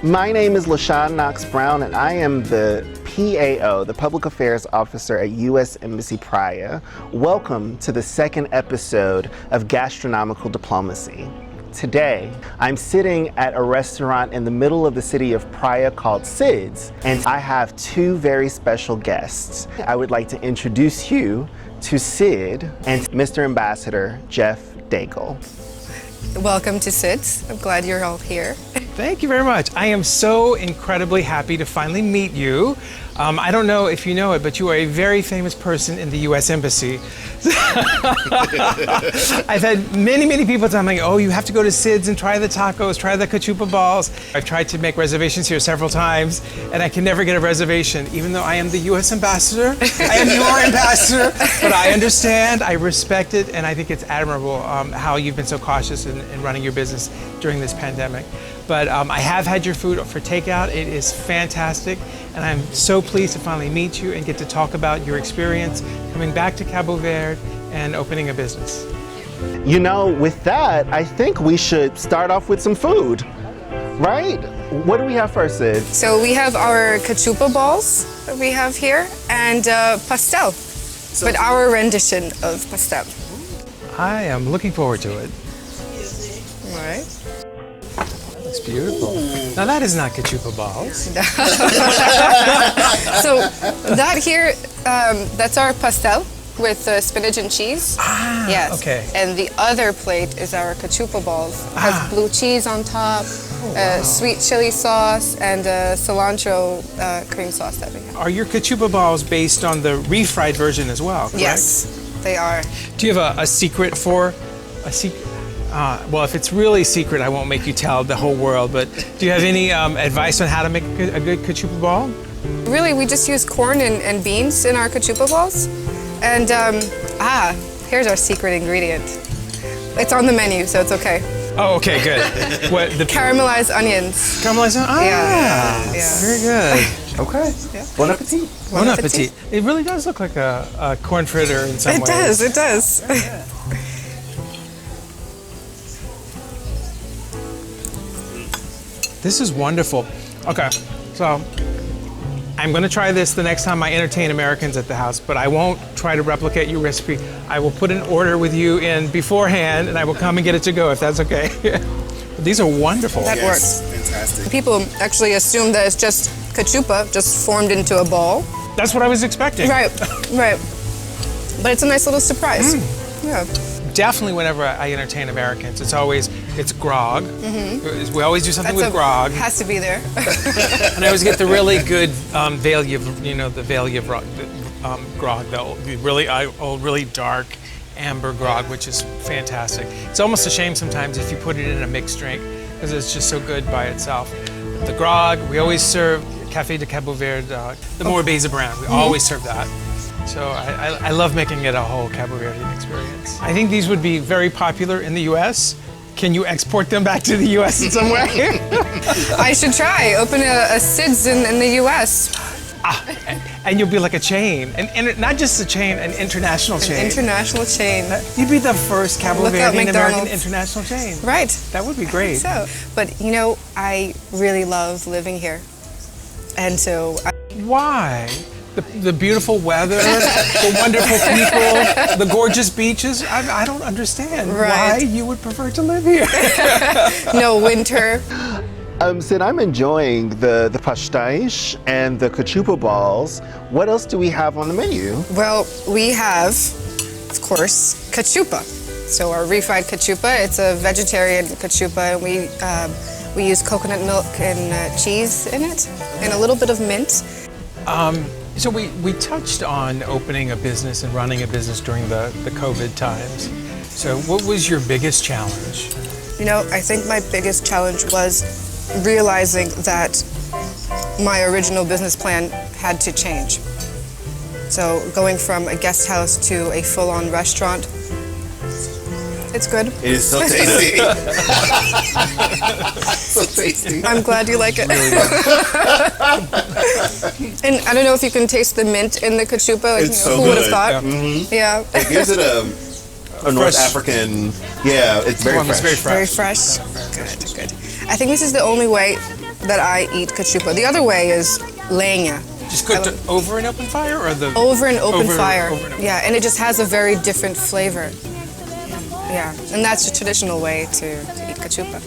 My name is LaShawn Knox Brown, and I am the PAO, the Public Affairs Officer at U.S. Embassy Praia. Welcome to the second episode of Gastronomical Diplomacy. Today, I'm sitting at a restaurant in the middle of the city of Praia called Cid's, and I have two very special guests. I would like to introduce you to Cid and Mr. Ambassador Jeff Daigle. Welcome to Cid's. I'm glad you're all here. Thank you very much. I am so incredibly happy to finally meet you. I don't know if you know it, but you are a very famous person in the U.S. Embassy. I've had many people tell me, oh, you have to go to Cid's and try the tacos, try the cachupa balls. I've tried to make reservations here several times, and I can never get a reservation, even though I am the U.S. ambassador. I am your ambassador, but I understand, I respect it, and I think it's admirable how you've been so cautious in running your business during this pandemic. But I have had your food for takeout. It is fantastic, and I'm so pleased to finally meet you and get to talk about your experience coming back to Cabo Verde and opening a business. You know, with that, I think we should start off with some food, right? What do we have first, Cid? So we have our cachupa balls that we have here and pastel, but our rendition of pastel. I am looking forward to it. All right. It's beautiful. Now that is not cachupa balls. So that here, that's our pastel with spinach and cheese. Ah, yes. okay. And the other plate is our cachupa balls. It has blue cheese on top, sweet chili sauce, and cilantro cream sauce that we have. Are your cachupa balls based on the refried version as well, correct? Yes, they are. Do you have a secret for a secret? Well, if it's really secret, I won't make you tell the whole world, but do you have any advice on how to make a good cachupa ball? Really, we just use corn and beans in our cachupa balls. And, here's our secret ingredient. It's on the menu, so it's okay. Oh, okay, good. What, the caramelized onions. Caramelized onions? Yeah. Very good. Okay. Yeah. Bon appetit. Bon appetit. It really does look like a corn fritter in some ways. It does. This is wonderful. Okay, so I'm gonna try this the next time I entertain Americans at the house, but I won't try to replicate your recipe. I will put an order with you in beforehand, and I will come and get it to go if that's okay. These are wonderful. That works. Fantastic. People actually assume that it's just cachupa, just formed into a ball. That's what I was expecting. Right. But it's a nice little surprise. Yeah. Definitely whenever I entertain Americans, it's grog. We always do something with grog. Has to be there. And I always get the really good value of, the value of grog, the really old, really dark amber grog, which is fantastic. It's almost a shame sometimes if you put it in a mixed drink because it's just so good by itself. The grog, we always serve Café de Cabo Verde, the Morbeza brand. We always serve that. So I love making it a whole Cabo Verdean experience. I think these would be very popular in the U.S. Can you export them back to the U.S. in some way? I should try. Open a Cid's in the U.S. And you'll be like a chain. And not just a chain, an international chain. An international chain. You'd be the first Cabo Verdean American international chain. Right. That would be great. So, but I really love living here. And so... Why? The beautiful weather, the wonderful people, the gorgeous beaches. I don't understand why you would prefer to live here. No winter. Cid, I'm enjoying the pastéis and the cachupa balls. What else do we have on the menu? Well, we have, of course, cachupa. So our refried cachupa, it's a vegetarian cachupa, and we use coconut milk and cheese in it, and a little bit of mint. So we touched on opening a business and running a business during the COVID times. So what was your biggest challenge? I think my biggest challenge was realizing that my original business plan had to change. So going from a guest house to a full-on restaurant, it's good. It is so tasty. So tasty. I'm glad you like it. And I don't know if you can taste the mint in the cachupa. It's so who good. would have thought? Yeah. Yeah. It gives it a North African. Yeah, it's very fresh. It's very fresh. Very fresh. Good, good. I think this is the only way that I eat cachupa. The other way is leña. Just cooked over an open fire, or the Over an open fire. over an open Yeah, and it just has a very different flavor. Yeah, and that's the traditional way to eat cachupa.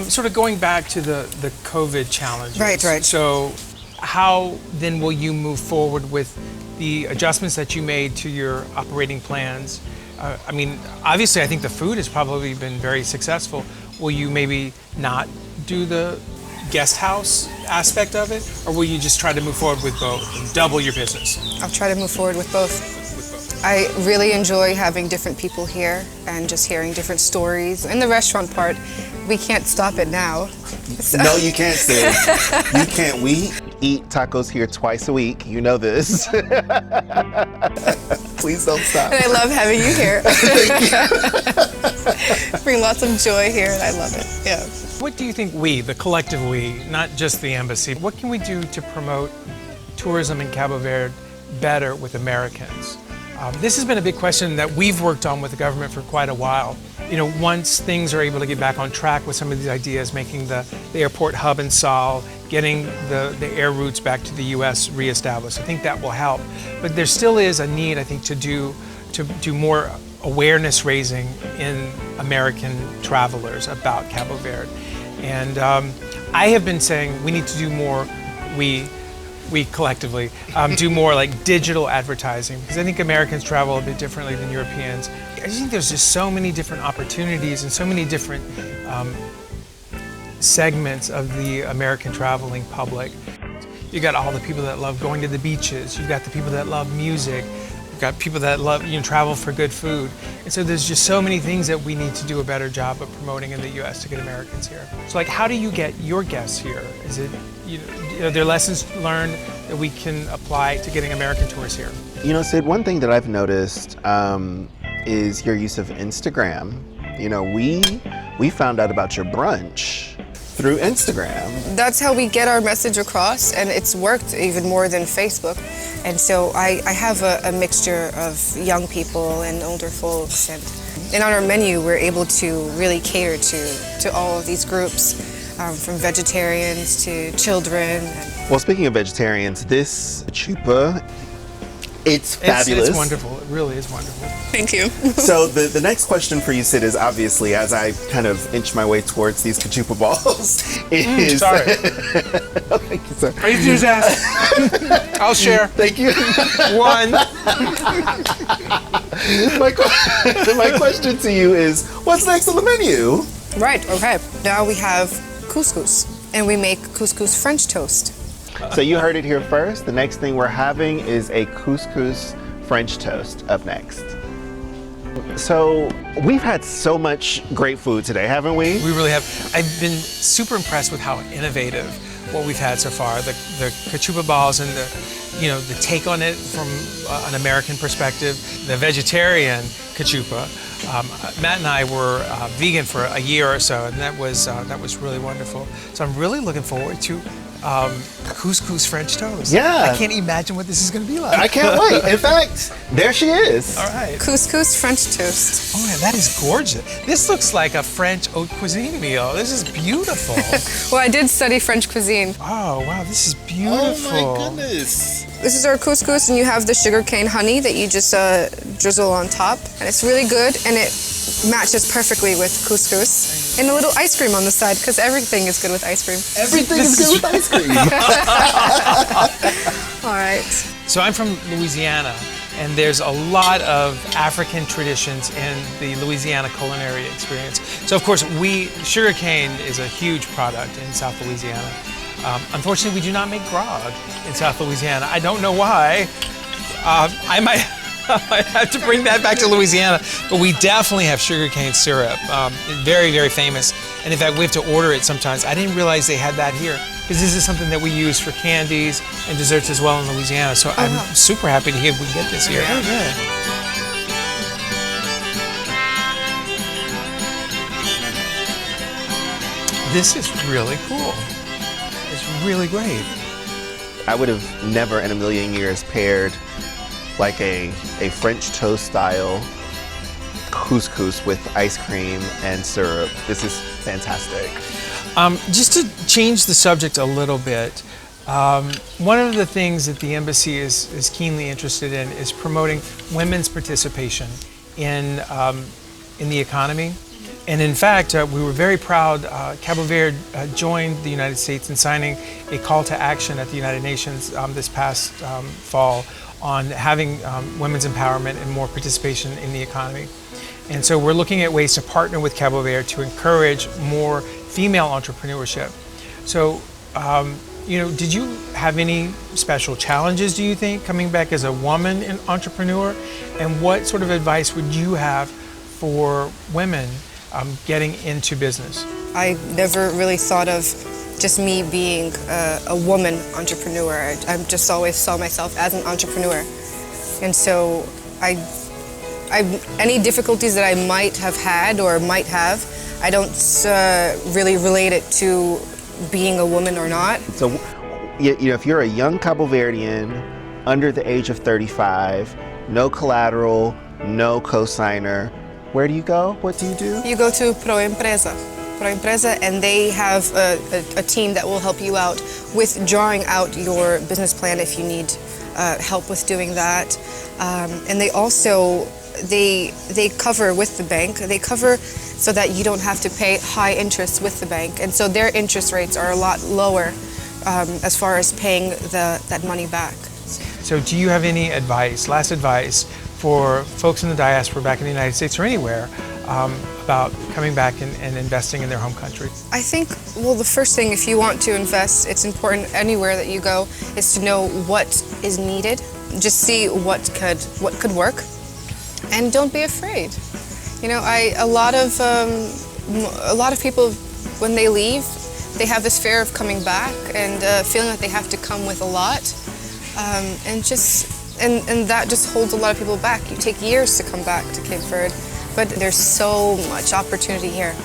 Sort of going back to the COVID challenges. Right. So how then will you move forward with the adjustments that you made to your operating plans? I mean, obviously, I think the food has probably been very successful. Will you maybe not do the guest house aspect of it, or will you just try to move forward with both and double your business? I'll try to move forward with both. I really enjoy having different people here and just hearing different stories. In the restaurant part, we can't stop it now. So. No, you can't, Sid. You can't. We eat tacos here twice a week. You know this. Please don't stop. And I love having you here. Bring lots of joy here, and I love it. Yeah. What do you think we, the collective we, not just the embassy, what can we do to promote tourism in Cabo Verde better with Americans? This has been a big question that we've worked on with the government for quite a while. You know, once things are able to get back on track with some of these ideas, making the airport hub in Sal, getting the air routes back to the U.S. reestablished, I think that will help. But there still is a need, I think, to do more awareness raising in American travelers about Cabo Verde. And I have been saying we need to do more, we collectively, do more like digital advertising, because I think Americans travel a bit differently than Europeans. I think there's just so many different opportunities and so many different segments of the American traveling public. You got all the people that love going to the beaches, you've got the people that love music, you've got people that love, travel for good food. And so there's just so many things that we need to do a better job of promoting in the US to get Americans here. So like, how do you get your guests here? Is it, are there lessons learned that we can apply to getting American tourists here? You know, Sid, one thing that I've noticed is your use of Instagram. You know, we found out about your brunch through Instagram. That's how we get our message across, and it's worked even more than Facebook. And so I have a mixture of young people and older folks, and on our menu we're able to really cater to all of these groups, from vegetarians to children. Well, speaking of vegetarians, this chupa, it's fabulous. It's wonderful. It really is wonderful. Thank you. So the next question for you, Sid, is obviously, as I kind of inch my way towards these cachupa balls, is... Sorry. Oh, thank you, sir. Are you enthusiastic? I'll share. Thank you. One. My question to you is, what's next on the menu? Right, okay. Now we have couscous, and we make couscous French toast. So you heard it here first. The next thing we're having is a couscous French toast up next. So we've had so much great food today, haven't we? We really have. I've been super impressed with how innovative what we've had so far. The cachupa balls and the take on it from an American perspective. The vegetarian cachupa. Matt and I were vegan for a year or so, and that was really wonderful. So I'm really looking forward to couscous French toast. Yeah. I can't imagine what this is going to be like. I can't wait. In fact, there she is. All right. Couscous French toast. Oh, yeah, that is gorgeous. This looks like a French haute cuisine meal. This is beautiful. Well, I did study French cuisine. Oh, wow, this is beautiful. Oh my goodness. This is our couscous, and you have the sugarcane honey that you just drizzle on top. And it's really good, and it matches perfectly with couscous. And a little ice cream on the side, because everything is good with ice cream. Everything is good with ice cream. All right. So I'm from Louisiana, and there's a lot of African traditions in the Louisiana culinary experience. So of course, sugarcane is a huge product in South Louisiana. Unfortunately, we do not make grog in South Louisiana. I don't know why. I might have to bring that back to Louisiana, but we definitely have sugarcane syrup. Very, very famous. And in fact, we have to order it sometimes. I didn't realize they had that here, because this is something that we use for candies and desserts as well in Louisiana. So I'm super happy to hear we get this here. Oh, good. This is really cool. It's really great. I would have never in a million years paired like a French toast style couscous with ice cream and syrup. This is fantastic. Just to change the subject a little bit, one of the things that the embassy is keenly interested in is promoting women's participation in the economy. And in fact, we were very proud, Cabo Verde joined the United States in signing a call to action at the United Nations this past fall on having women's empowerment and more participation in the economy. And so we're looking at ways to partner with Cabo Verde to encourage more female entrepreneurship. So, did you have any special challenges, do you think, coming back as a woman entrepreneur? And what sort of advice would you have for women getting into business? I never really thought of just me being a woman entrepreneur. I just always saw myself as an entrepreneur. And so any difficulties that I might have had or might have, I don't really relate it to being a woman or not. So, if you're a young Cabo Verdean under the age of 35, no collateral, no cosigner, where do you go? What do you do? You go to Praia, and they have a team that will help you out with drawing out your business plan if you need help with doing that. And they also, they cover with the bank. They cover so that you don't have to pay high interest with the bank. And so their interest rates are a lot lower as far as paying that money back. So do you have any advice, last advice, for folks in the diaspora back in the United States or anywhere about coming back and investing in their home country? I think, well, the first thing, if you want to invest, it's important anywhere that you go, is to know what is needed. Just see what could work, and don't be afraid. A lot of people, when they leave, they have this fear of coming back and feeling like they have to come with a lot, and that just holds a lot of people back. You take years to come back to Cape Verde, but there's so much opportunity here.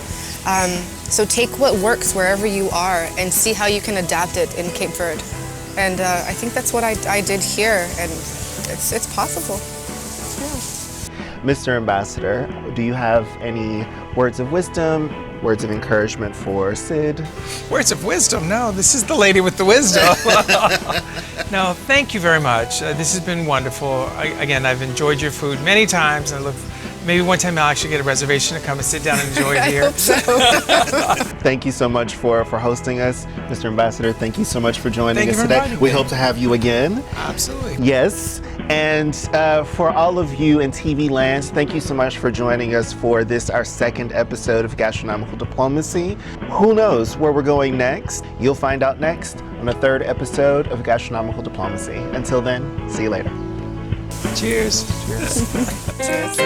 So take what works wherever you are and see how you can adapt it in Cape Verde. And I think that's what I did here, and it's possible. Yeah. Mr. Ambassador, do you have any words of wisdom, words of encouragement for Sid? Words of wisdom? No, this is the lady with the wisdom. No, thank you very much. This has been wonderful. Again, I've enjoyed your food many times. I look, maybe one time I'll actually get a reservation to come and sit down and enjoy it here. I hope so. Thank you so much for hosting us. Mr. Ambassador, thank you so much for joining us today. We hope to have you again. Absolutely. Yes. And for all of you in TV land, thank you so much for joining us for this, our second episode of Gastronomical Diplomacy. Who knows where we're going next? You'll find out next on the third episode of Gastronomical Diplomacy. Until then, see you later. Cheers. Cheers.